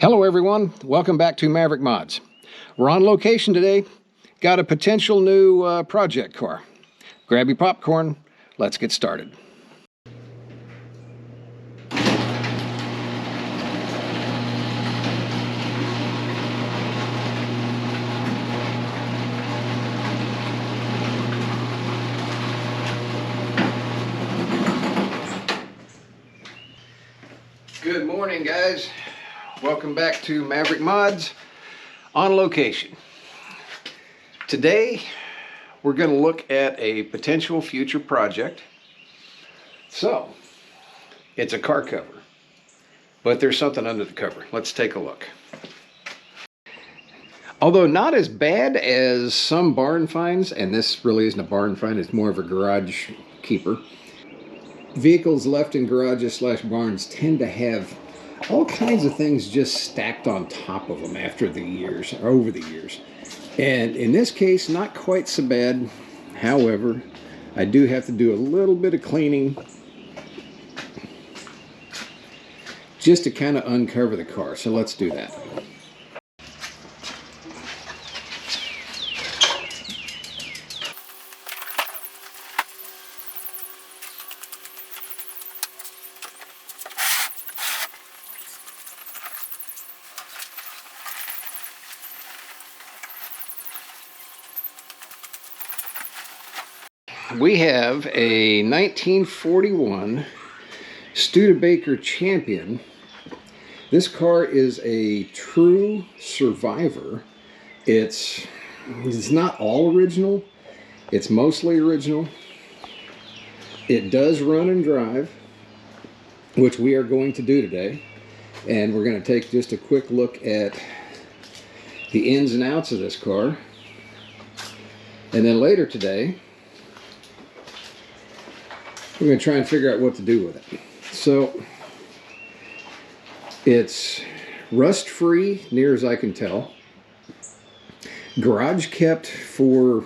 Hello everyone, welcome back to Maverick Mods. We're on location today, got a potential new project car. Grab your popcorn, let's get started. Good morning guys, welcome back to Maverick Mods on location. Today we're going to look at a potential future project. So it's a car cover, but there's something under the cover. Let's take a look. Although not as bad as some barn finds, and this really isn't a barn find, it's more of a garage keeper. Vehicles left in garages / barns tend to have all kinds of things just stacked on top of them after the years, or over the years. And in this case, not quite so bad. However, I do have to do a little bit of cleaning just to kind of uncover the car. So let's do that. We have a 1941 Studebaker Champion. This car is a true survivor. It's not all original. It's mostly original. It does run and drive, which we are going to do today. And we're going to take just a quick look at the ins and outs of this car. And then later today, we're going to try and figure out what to do with it. So it's rust free, near as I can tell. Garage kept for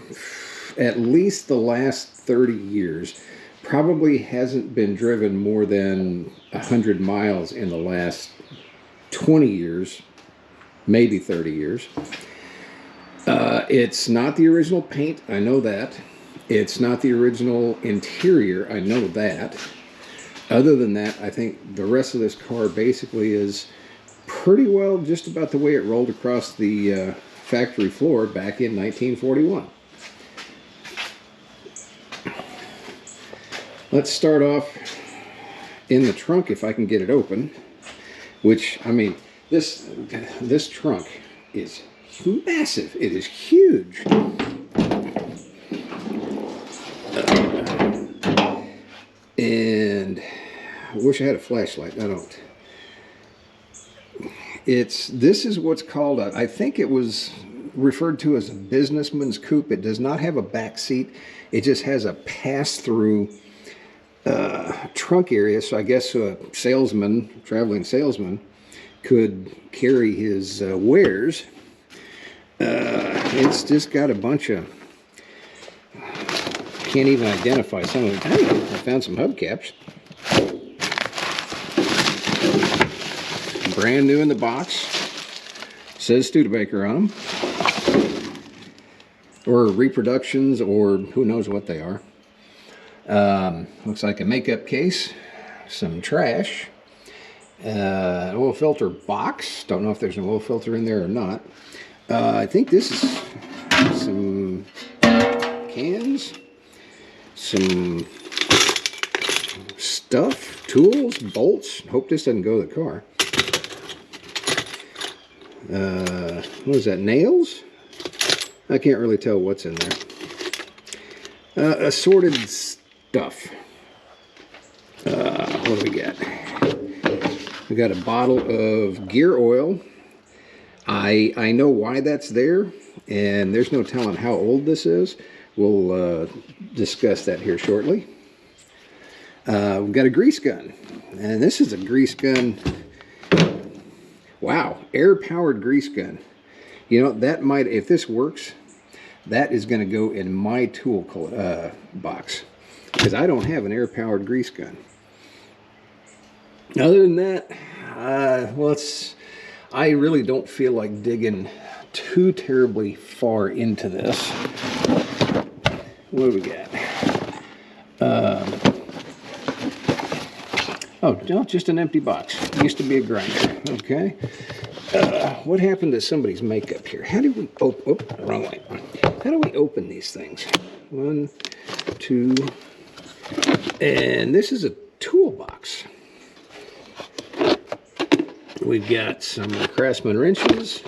at least the last 30 years. Probably hasn't been driven more than 100 miles in the last 20 years, maybe 30 years. It's not the original paint, I know that. It's not the original interior, I know that. Other than that, I think the rest of this car basically is pretty well just about the way it rolled across the factory floor back in 1941. Let's start off in the trunk if I can get it open. Which, I mean, this trunk is massive. It is huge. And I wish I had a flashlight. I don't. This is what's called I think it was referred to as a businessman's coupe. It does not have a back seat. It just has a pass-through trunk area. So I guess a salesman, traveling salesman, could carry his wares. It's just got a bunch of, can't even identify some of them. I found some hubcaps. Brand new in the box. Says Studebaker on them. Or reproductions, or who knows what they are. Looks like a makeup case. Some trash. Oil filter box. Don't know if there's an oil filter in there or not. I think this is some cans. Some stuff, tools, bolts. Hope this doesn't go to the car. What is that, nails? I can't really tell what's in there. Assorted stuff. What do we got? We got a bottle of gear oil. I know why that's there, and there's no telling how old this is. We'll discuss that here shortly. We've got a grease gun, and this is a grease gun. Wow, air-powered grease gun. You know, that might, if this works, that is going to go in my tool box, because I don't have an air-powered grease gun. Other than that, well, I really don't feel like digging too terribly far into this. What do we got? Oh, no, just an empty box. Used to be a grinder. Okay. What happened to somebody's makeup here? How do we open? Oh, wrong way. How do we open these things? 1, 2, and this is a toolbox. We've got some Craftsman wrenches,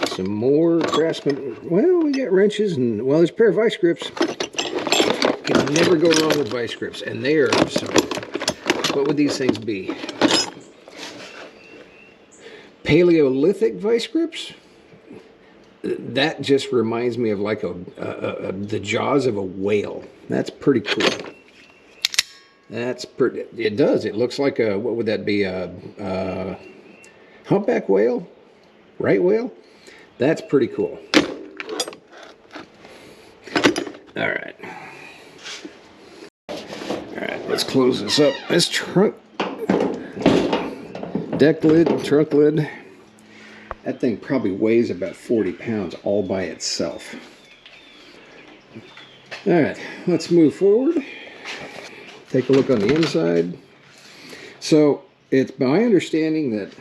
some more Craftsman. Well, we got wrenches, and well, there's a pair of vice grips. You can never go wrong with vice grips, and they are so. What would these things be? Paleolithic vice grips? That just reminds me of like the jaws of a whale. That's pretty cool. That's pretty. It does. It looks like a, what would that be? A humpback whale? Right whale? That's pretty cool. All right. Let's close this up. This trunk, deck lid, trunk lid, that thing probably weighs about 40 pounds all by itself. All right, let's move forward. Take a look on the inside. So it's my understanding that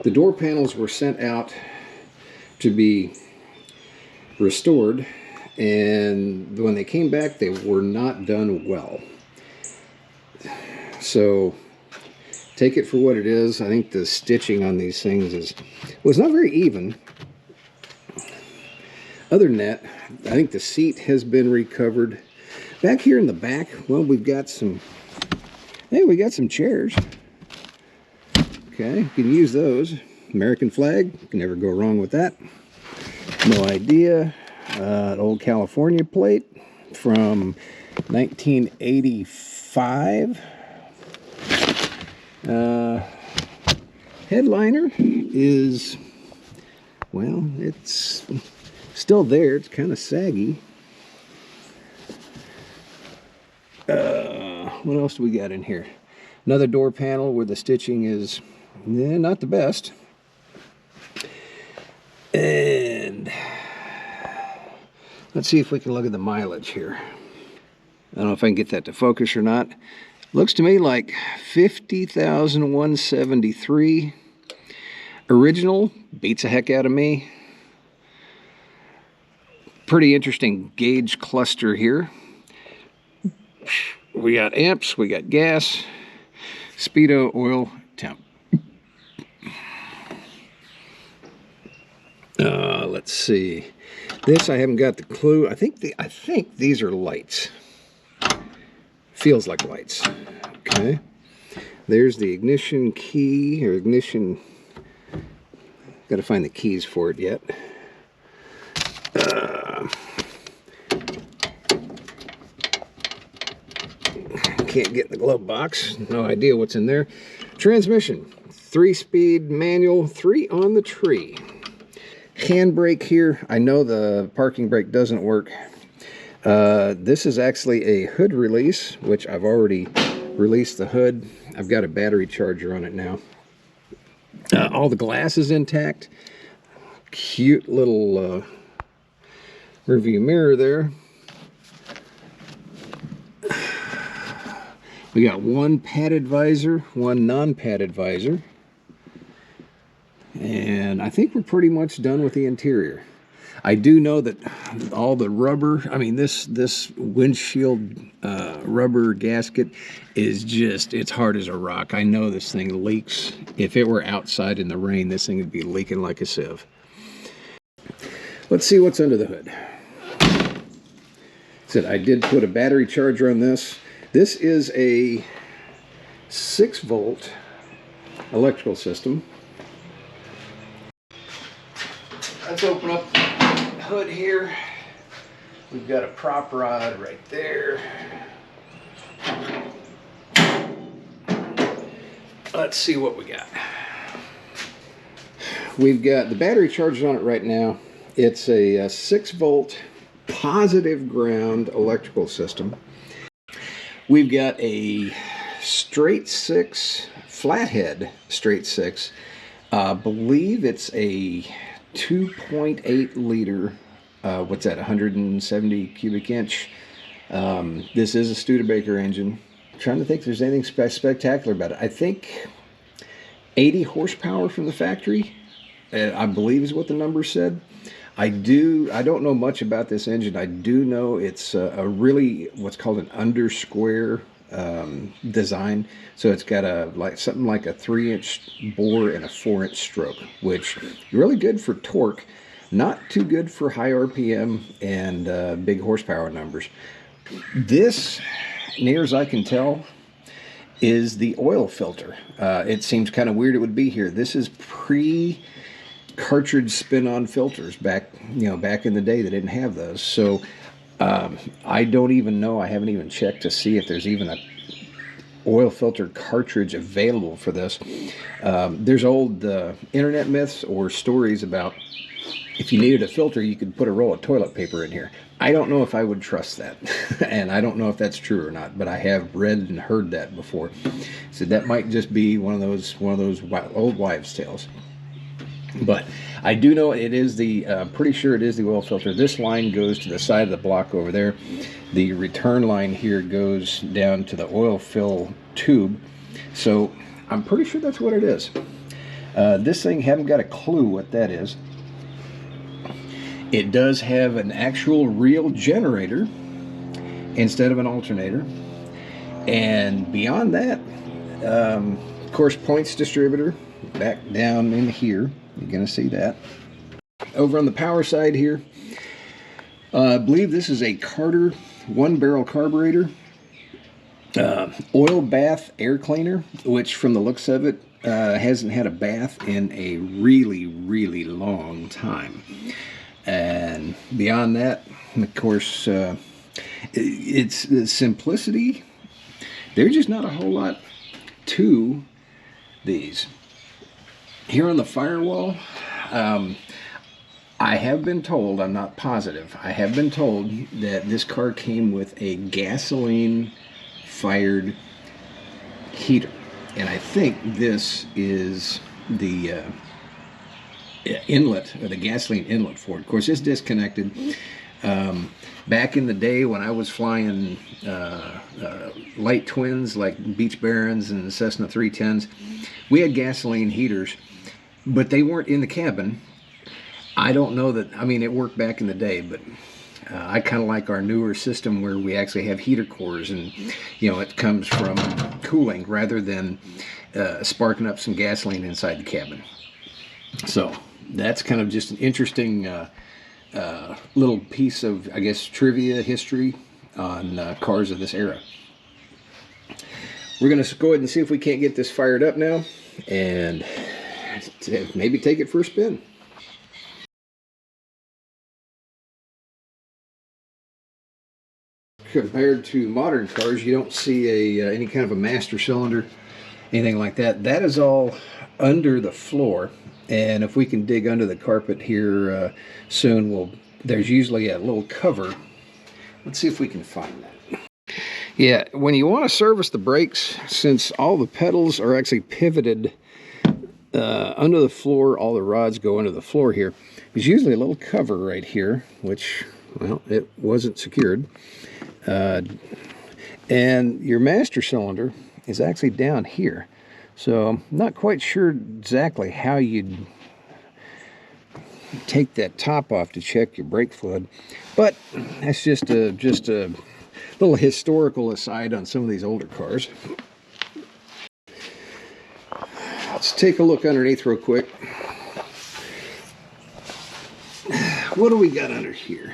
the door panels were sent out to be restored, and when they came back, they were not done well. So take it for what it is. I think the stitching on these things was not very even. Other than that, I think the seat has been recovered. Back here in the back, well, we've got some, hey, we got some chairs. Okay, you can use those. American flag, can never go wrong with that. No idea. An old California plate from 1985. Headliner is, well, it's still there. It's kind of saggy. What else do we got in here? Another door panel where the stitching is not the best. And let's see if we can look at the mileage here. I don't know if I can get that to focus or not. Looks to me like 50,173. Original beats the heck out of me. Pretty interesting gauge cluster here. We got amps, we got gas, speedo, oil, temp. Let's see. This I haven't got the clue. I think these are lights. Feels like lights. Okay. There's the ignition key, or ignition. Got to find the keys for it yet. Can't get in the glove box. No idea what's in there. Transmission. 3-speed manual, 3 on the tree. Handbrake here. I know the parking brake doesn't work. This is actually a hood release, which I've already released the hood. I've got a battery charger on it now. All the glass is intact. Cute little rearview mirror there. We got one padded visor, one non-padded visor. And I think we're pretty much done with the interior. I do know that all the rubber, I mean, this windshield rubber gasket is just, it's hard as a rock. I know this thing leaks. If it were outside in the rain, this thing would be leaking like a sieve. Let's see what's under the hood. Said I did put a battery charger on this. This is a 6-volt electrical system. Let's open up the hood here. We've got a prop rod right there. Let's see what we got. We've got the battery charger on it right now. It's a 6-volt positive ground electrical system. We've got a straight 6, flathead straight 6 I believe it's a 2.8 liter, what's that, 170 cubic inch. This is a Studebaker engine. I'm trying to think if there's anything spectacular about it. I think 80 horsepower from the factory, I believe is what the number said. I don't know much about this engine. I do know it's a really what's called an under square design. So it's got something like a 3-inch bore and a 4-inch stroke, which is really good for torque, not too good for high RPM and big horsepower numbers. This, near as I can tell, is the oil filter. It seems kind of weird it would be here. This is cartridge spin-on filters back in the day. They didn't have those, so I don't even know. I haven't even checked to see if there's even a oil filter cartridge available for this. There's old internet myths or stories about if you needed a filter, you could put a roll of toilet paper in here. I don't know if I would trust that, and I don't know if that's true or not, but I have read and heard that before. So that might just be one of those old wives' tales. But I do know it is pretty sure it is the oil filter. This line goes to the side of the block over there. The return line here goes down to the oil fill tube. So I'm pretty sure that's what it is. This thing, haven't got a clue what that is. It does have an actual real generator instead of an alternator. And beyond that, of course, points distributor back down in here. You're going to see that. Over on the power side here, I believe this is a Carter 1-barrel carburetor. Oil bath air cleaner, which from the looks of it hasn't had a bath in a really, really long time. And beyond that, of course, it's the simplicity. There's just not a whole lot to these. Here on the firewall, I have been told, I'm not positive, I have been told that this car came with a gasoline-fired heater. And I think this is the inlet, or the gasoline inlet for it. Of course, it's disconnected. Back in the day when I was flying light twins like Beach Barons and Cessna 310s, we had gasoline heaters, but they weren't in the cabin. I don't know that, I mean, it worked back in the day, but I kind of like our newer system where we actually have heater cores, and it comes from cooling rather than sparking up some gasoline inside the cabin. So that's kind of just an interesting little piece of, I guess, trivia history on cars of this era. We're going to go ahead and see if we can't get this fired up now and maybe take it for a spin. Compared to modern cars, you don't see any kind of a master cylinder, anything like that. That is all under the floor. And if we can dig under the carpet here soon, there's usually a little cover. Let's see if we can find that. Yeah, when you want to service the brakes, since all the pedals are actually pivoted under the floor, all the rods go under the floor here. There's usually a little cover right here, which, well, it wasn't secured. And your master cylinder is actually down here. So I'm not quite sure exactly how you'd take that top off to check your brake fluid, but that's just a little historical aside on some of these older cars. Let's take a look underneath real quick. What do we got under here?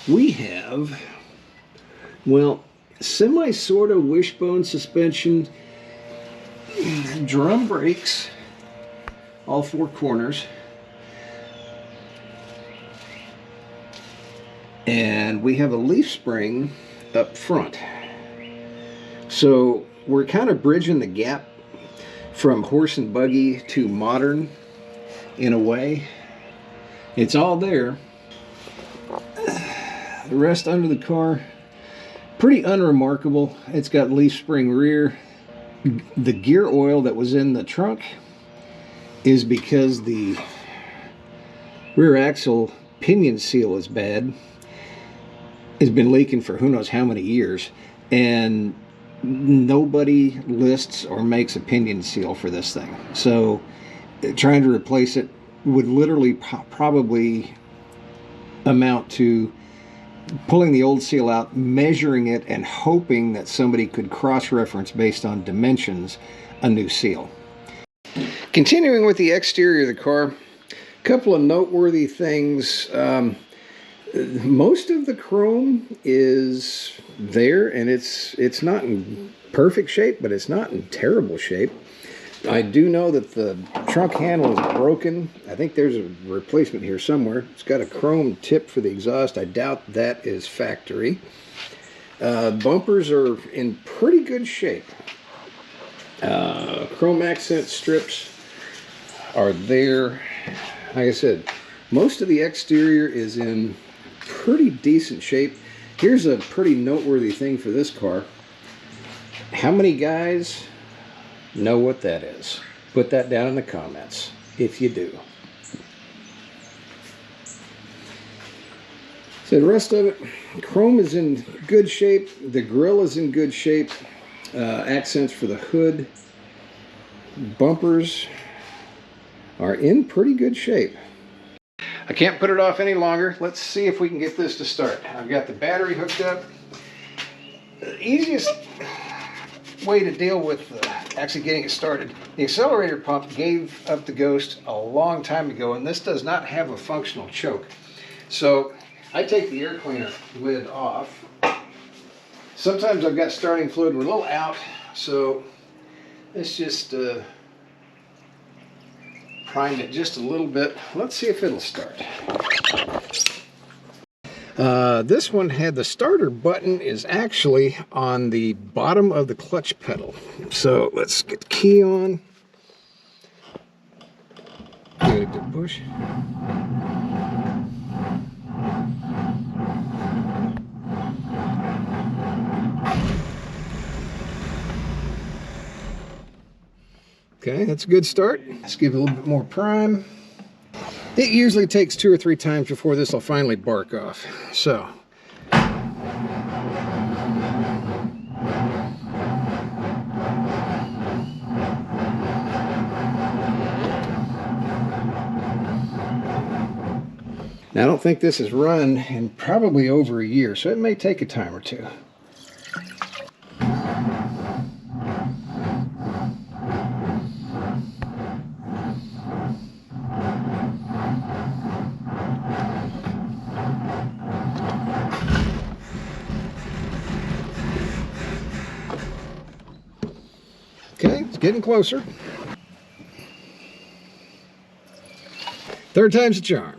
We have, well, sort of wishbone suspension, drum brakes, all four corners, and we have a leaf spring up front. So we're kind of bridging the gap from horse and buggy to modern in a way. It's all there. The rest under the car, pretty unremarkable. It's got leaf spring rear. The gear oil that was in the trunk is because the rear axle pinion seal is bad. It's been leaking for who knows how many years, and nobody lists or makes a pinion seal for this thing. So trying to replace it would literally probably amount to pulling the old seal out, measuring it, and hoping that somebody could cross-reference based on dimensions a new seal. Continuing with the exterior of the car, a couple of noteworthy things. Most of the chrome is there, and it's not in perfect shape, but it's not in terrible shape. I do know that the trunk handle is broken. I think there's a replacement here somewhere. It's got a chrome tip for the exhaust. I doubt that is factory. Bumpers are in pretty good shape. Chrome accent strips are there. Like I said, most of the exterior is in pretty decent shape. Here's a pretty noteworthy thing for this car. How many guys know what that is? Put that down in the comments if you do. So the rest of it, chrome is in good shape. The grille is in good shape. Accents for the hood. Bumpers are in pretty good shape. I can't put it off any longer. Let's see if we can get this to start. I've got the battery hooked up. The easiest way to deal with actually getting it started, the accelerator pump gave up the ghost a long time ago, and this does not have a functional choke. So I take the air cleaner lid off. Sometimes I've got starting fluid, we're a little out, so let's just prime it just a little bit. Let's see if it'll start. This one had the starter button is actually on the bottom of the clutch pedal. So let's get the key on. Give it a good push. Okay, that's a good start. Let's give it a little bit more prime. It usually takes 2 or 3 times before this will finally bark off. So. Now I don't think this has run in probably over a year, so it may take a time or two. Okay, it's getting closer. Third time's a charm.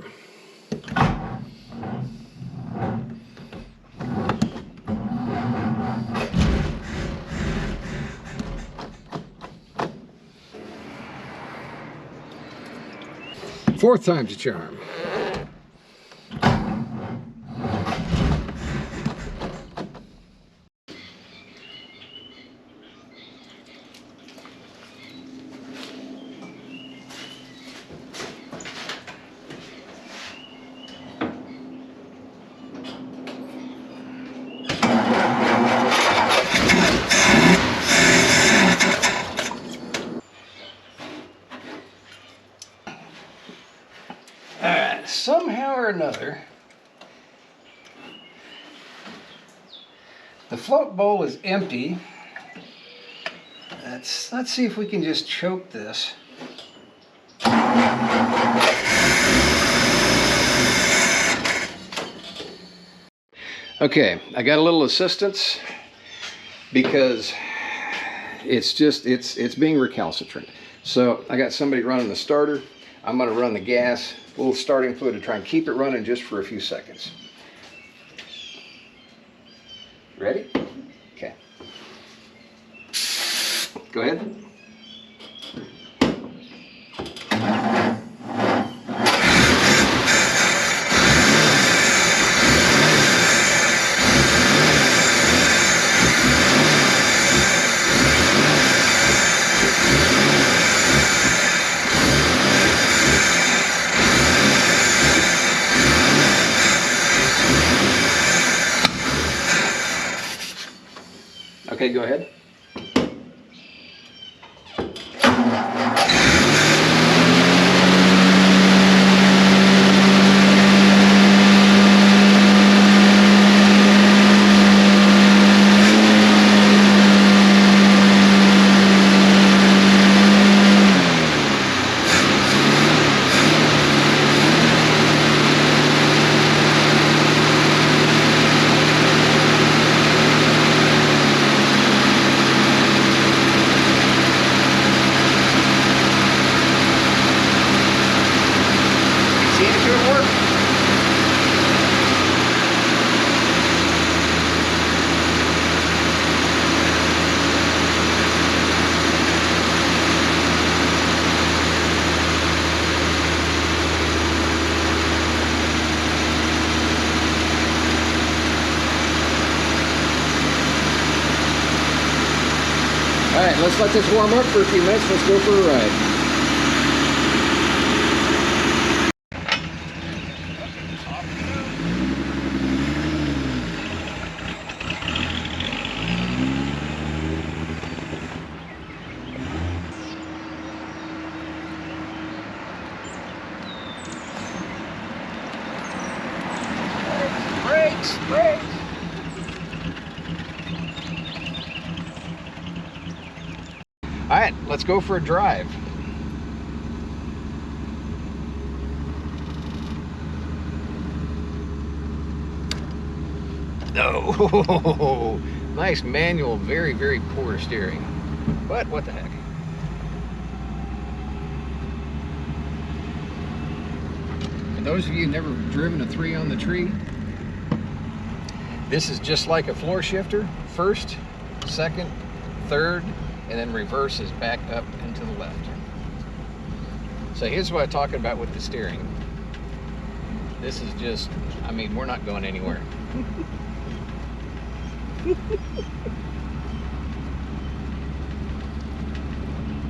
Fourth time's a charm. Somehow or another, the float bowl is empty. Let's see if we can just choke this. Okay, I got a little assistance because it's being recalcitrant. So I got somebody running the starter. I'm going to run the gas, a little starting fluid to try and keep it running just for a few seconds. Ready? Okay. Go ahead. Okay, go ahead. All right, let's let this warm up for a few minutes. Let's go for a ride. Brakes! All right, let's go for a drive. Oh, nice manual, very, very poor steering. But what the heck? For those of you who've never driven a 3 on the tree, this is just like a floor shifter. First, second, third, and then reverses back up and to the left. So here's what I'm talking about with the steering. This is just, I mean, we're not going anywhere.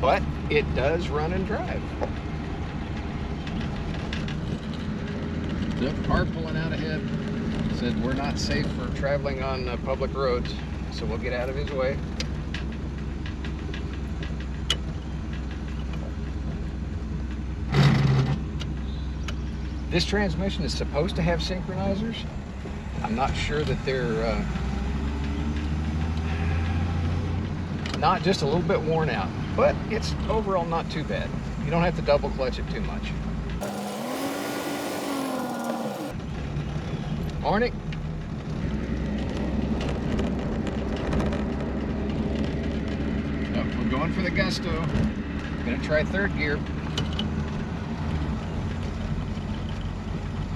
But it does run and drive. The car pulling out ahead said we're not safe for traveling on public roads, so we'll get out of his way. This transmission is supposed to have synchronizers. I'm not sure that they're not just a little bit worn out, but it's overall not too bad. You don't have to double clutch it too much. Morning. Oh, we're going for the gusto. Gonna try third gear.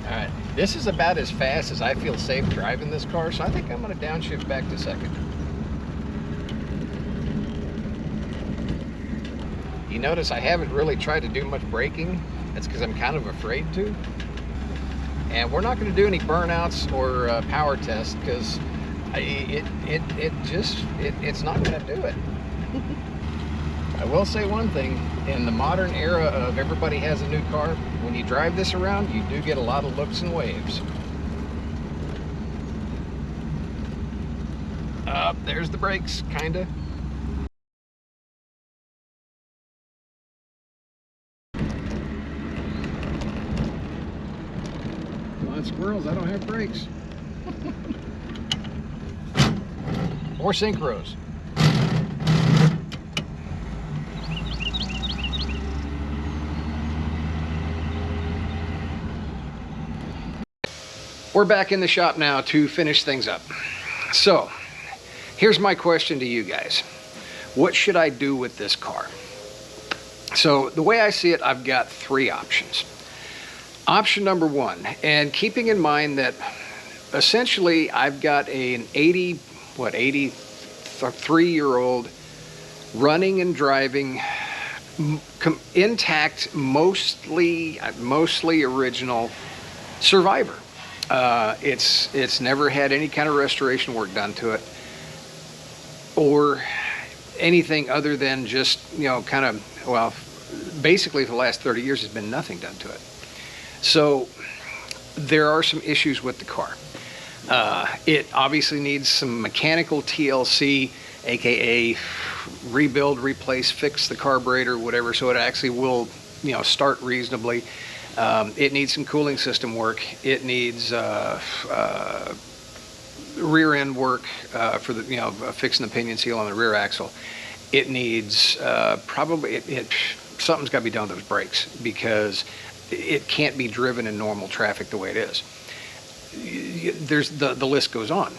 All right, this is about as fast as I feel safe driving this car, so I think I'm gonna downshift back to second. You notice I haven't really tried to do much braking. That's because I'm kind of afraid to. And we're not going to do any burnouts or power tests because it's not going to do it. I will say one thing, in the modern era of everybody has a new car, when you drive this around, you do get a lot of looks and waves. There's the brakes, kinda. Squirrels, I don't have brakes. Or synchros. We're back in the shop now to finish things up. So, here's my question to you guys. What should I do with this car? So, the way I see it, I've got 3 options. Option number 1, and keeping in mind that essentially I've got an 83-year-old running and driving intact, mostly original Survivor. It's never had any kind of restoration work done to it or anything other than just, you know, kind of, well, basically for the last 30 years has been nothing done to it. So there are some issues with the car. It obviously needs some mechanical TLC aka rebuild, replace, fix the carburetor, whatever, so it actually will, you know, start reasonably. It needs some cooling system work. It needs rear end work for the, you know, fixing the pinion seal on the rear axle. It needs something's got to be done with those brakes, because it can't be driven in normal traffic the way it is. There's the list goes on.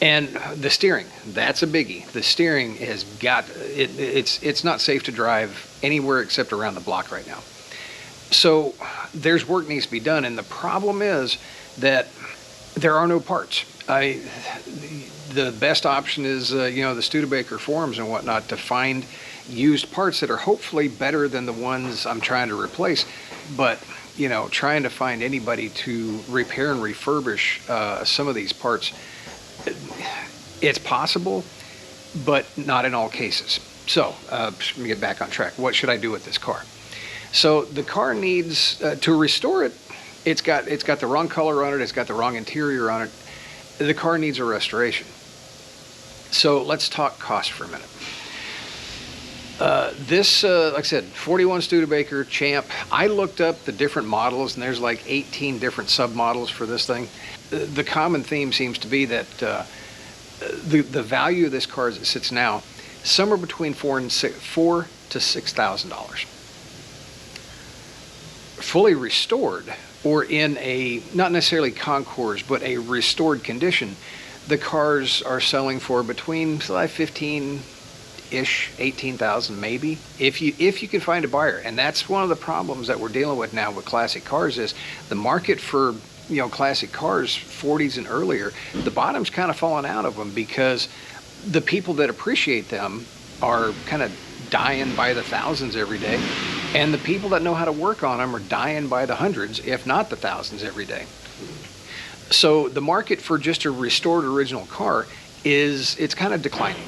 And the steering, that's a biggie. The steering has got it's not safe to drive anywhere except around the block right now. So there's work needs to be done, and the problem is that there are no parts. The best option is you know, the Studebaker forums and whatnot, to find used parts that are hopefully better than the ones I'm trying to replace. But you know, trying to find anybody to repair and refurbish some of these parts, it's possible, but not in all cases. So let me get back on track. What should I do with this car? So the car needs to restore it. It's got the wrong color on it. It's got the wrong interior on it. The car needs a restoration. So let's talk cost for a minute. This, like I said, 41 Studebaker Champ. I looked up the different models, and there's like 18 different submodels for this thing. The common theme seems to be that the value of this car as it sits now, somewhere between $4,000 to $6,000. Fully restored, or in a, not necessarily concours, but a restored condition, the cars are selling for between 15-ish, 18,000 maybe, if you can find a buyer. And that's one of the problems that we're dealing with now with classic cars, is the market for, you know, classic cars, 40s and earlier, the bottom's kind of falling out of them, because the people that appreciate them are kind of dying by the thousands every day, and the people that know how to work on them are dying by the hundreds, if not the thousands, every day. So the market for just a restored original car it's kind of declining.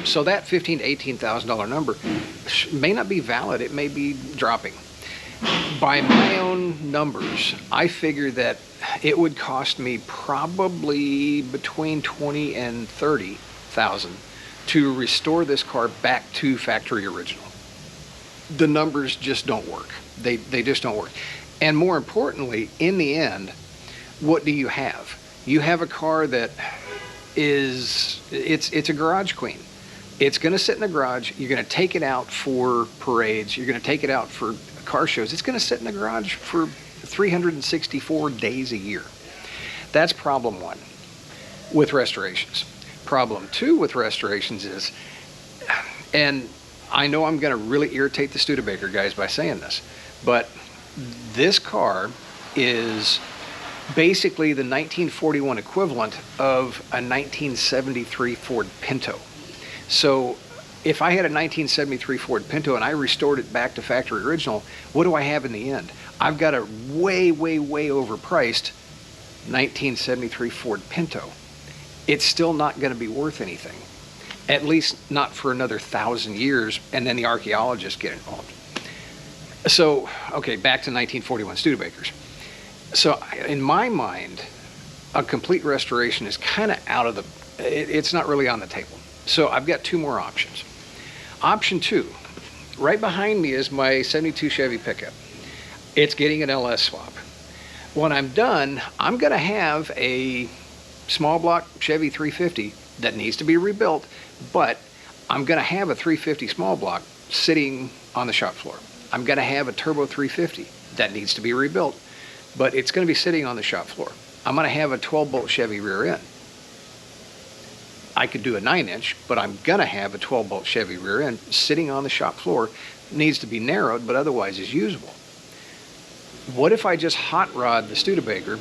So that $15,000 to $18,000 number may not be valid. It may be dropping. By my own numbers, I figure that it would cost me probably between $20,000 and $30,000 to restore this car back to factory original. The numbers just don't work. They just don't work. And more importantly, in the end, what do you have? You have a car that it's a garage queen. It's going to sit in the garage. You're going to take it out for parades. You're going to take it out for car shows. It's going to sit in the garage for 364 days a year. That's problem one with restorations. Problem two with restorations is, and I know I'm going to really irritate the Studebaker guys by saying this, but this car is basically the 1941 equivalent of a 1973 Ford Pinto. So if I had a 1973 Ford Pinto and I restored it back to factory original, what do I have in the end? I've got a way, way, way overpriced 1973 Ford Pinto. It's still not going to be worth anything, at least not for another 1,000 years, and then the archaeologists get involved. So, okay, back to 1941 Studebakers. So in my mind, a complete restoration is kind of out of the, it's not really on the table. So I've got two more options. Option two, right behind me is my 72 Chevy pickup. It's getting an LS swap. When I'm done, I'm going to have a small block Chevy 350 that needs to be rebuilt, but I'm going to have a 350 small block sitting on the shop floor. I'm going to have a turbo 350 that needs to be rebuilt, but it's going to be sitting on the shop floor. I'm going to have a 12-bolt Chevy rear end. I could do a 9-inch, but I'm going to have a 12-bolt Chevy rear end sitting on the shop floor. Needs to be narrowed, but otherwise is usable. What if I just hot rod the Studebaker,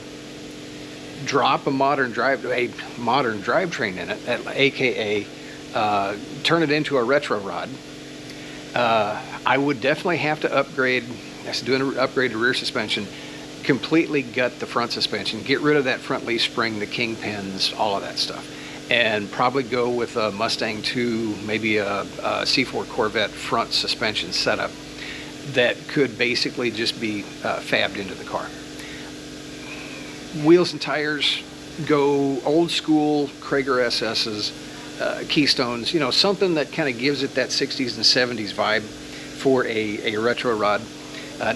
drop a modern drivetrain in it, aka turn it into a retro rod? I would definitely have to upgrade. Do an upgrade to rear suspension, completely gut the front suspension, get rid of that front leaf spring, the kingpins, all of that stuff, and probably go with a Mustang 2, maybe a C4 Corvette front suspension setup that could basically just be fabbed into the car. Wheels and tires, go old school Krager SS's, Keystones, you know, something that kind of gives it that 60s and 70s vibe for a retro rod.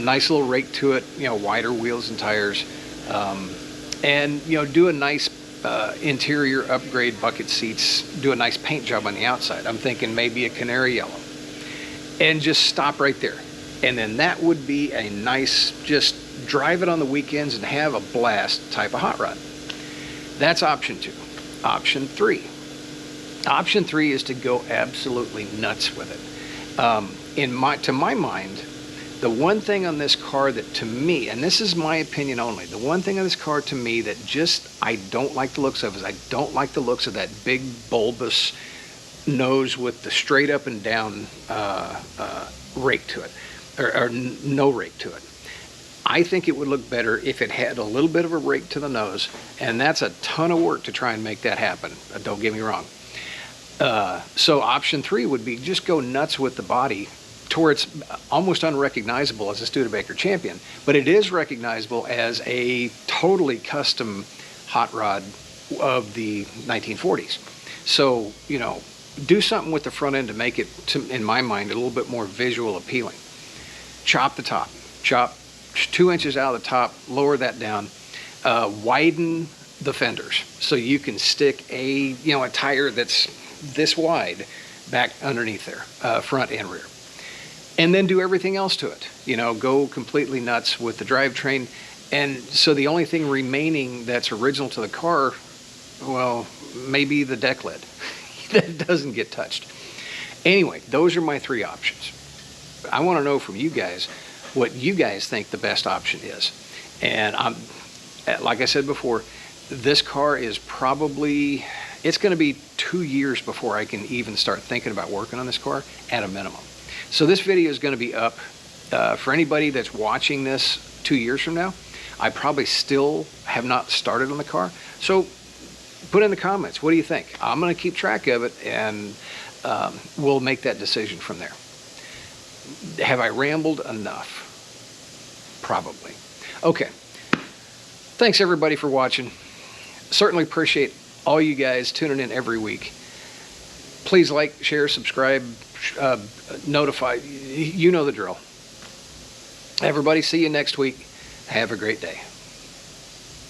Nice little rake to it, you know, wider wheels and tires, and you know, do a nice interior upgrade, bucket seats, do a nice paint job on the outside. I'm thinking maybe a canary yellow, and just stop right there. And then that would be a nice, just drive it on the weekends and have a blast type of hot rod. That's option 2. Option 3. Option 3 is to go absolutely nuts with it. To my mind, the one thing on this car that, to me, and this is my opinion only, the one thing on this car to me that just I don't like the looks of is I don't like the looks of that big bulbous nose with the straight up and down rake to it, or no rake to it. I think it would look better if it had a little bit of a rake to the nose, and that's a ton of work to try and make that happen. Don't get me wrong. So option 3 would be just go nuts with the body to where it's almost unrecognizable as a Studebaker Champion, but it is recognizable as a totally custom hot rod of the 1940s. So, you know, do something with the front end to make it, in my mind, a little bit more visual appealing. Chop the top. Chop 2 inches out of the top, lower that down, widen the fenders so you can stick a tire that's this wide back underneath there, front and rear. And then do everything else to it. You know, go completely nuts with the drivetrain. And so the only thing remaining that's original to the car, well, maybe the deck lid that doesn't get touched. Anyway, those are my 3 options. I want to know from you guys what you guys think the best option is. And like I said before, this car is probably, it's going to be 2 years before I can even start thinking about working on this car at a minimum. So this video is going to be up for anybody that's watching this 2 years from now. I probably still have not started on the car. So put in the comments, what do you think? I'm going to keep track of it, and we'll make that decision from there. Have I rambled enough? Probably. Okay. Thanks everybody for watching. Certainly appreciate all you guys tuning in every week. Please like, share, subscribe, notify. You know the drill. Everybody, see you next week. Have a great day.